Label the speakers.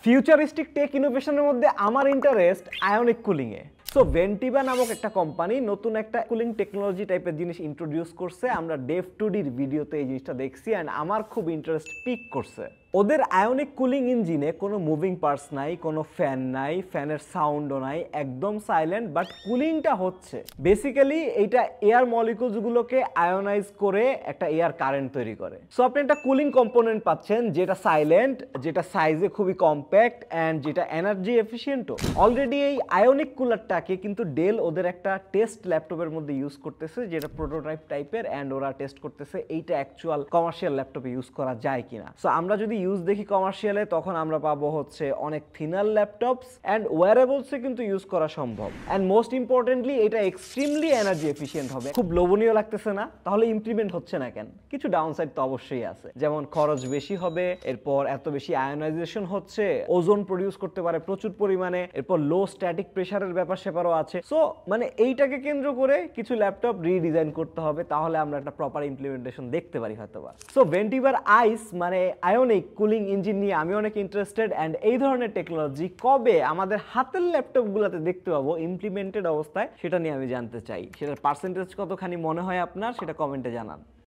Speaker 1: Futuristic take ইনোভেশনের মধ্যে আমার interest ionic cooling এ। So ভেন্টিভা নামক একটা কোম্পানি নতুন একটা কুলিং টেকনোলজি টাইপের জিনিস ইন্ট্রোডিউস করছে। আমরা ডেভ টুডির ভিডিওতে এই জিনিসটা দেখছি অ্যান্ড আমার খুব ইন্টারেস্ট পিক করছে। ওদের আয়নিক কুলিং ইঞ্জিনে কোনো মুভিং পার্টস নাই, কোনো ফ্যান নাই, ফ্যানের সাউন্ডও নাই, একদম সাইলেন্ট। বাট কুলিংটা হচ্ছে বেসিক্যালি এইটা এয়ার মলিকুলসগুলোকে আয়োনাইজ করে একটা এয়ার কারেন্ট তৈরি করে। সো আপনি একটা কুলিং কম্পোনেন্ট পাচ্ছেন যেটা সাইলেন্ট, যেটা সাইজে খুবই কম্প্যাক্ট অ্যান্ড যেটা এনার্জি এফিসিয়েন্টও। অলরেডি এই আয়নিক কুলারটাকে কিন্তু ডেল ওদের একটা টেস্ট ল্যাপটপের মধ্যে ইউজ করতেছে, যেটা প্রোটোটাইপ টাইপের, অ্যান্ড ওরা টেস্ট করতেছে এইটা অ্যাকচুয়াল কমার্শিয়াল ল্যাপটপে ইউজ করা যায় কিনা। সো আমরা যদি ইউজ দেখি কমার্শিয়ালে, তখন আমরা পাবো হচ্ছে অনেক থিনার ল্যাপটপস অ্যান্ড ওয়ারেবলসে কিন্তু ইউজ করা সম্ভব। অ্যান্ড মোস্ট ইম্পর্টেন্টলি এটা এক্সট্রিমলি এনার্জি এফিসিয়েন্ট হবে। খুব লোভনীয় লাগতেছে না? তাহলে ইমপ্লিমেন্ট হচ্ছে না কেন? কিছু ডাউনসাইড তো অবশ্যই আছে, যেমন খরচ বেশি হবে, এরপর এত বেশি আয়োনাইজেশন হচ্ছে, ওজোন প্রডিউস করতে পারে প্রচুর পরিমাণে, এরপর লো স্ট্যাটিক প্রেসারের ব্যাপার সেপারও আছে। সো মানে এইটাকে কেন্দ্র করে কিছু ল্যাপটপ রিডিজাইন করতে হবে, তাহলে আমরা একটা প্রপার ইমপ্লিমেন্টেশন দেখতে পারি হয়তোবা। সো ভেন্টিভার আইস মানে আয়নিক কুলিং ইঞ্জিন নিয়ে আমি অনেক ইন্টারেস্টেড অ্যান্ড এই ধরনের টেকনোলজি কবে আমাদের হাতের ল্যাপটপগুলোতে দেখতে পাবো ইমপ্লিমেন্টেড অবস্থায়, সেটা নিয়ে আমি জানতে চাই। সেটার পার্সেন্টেজ কতখানি মনে হয় আপনার, সেটা কমেন্টে জানান।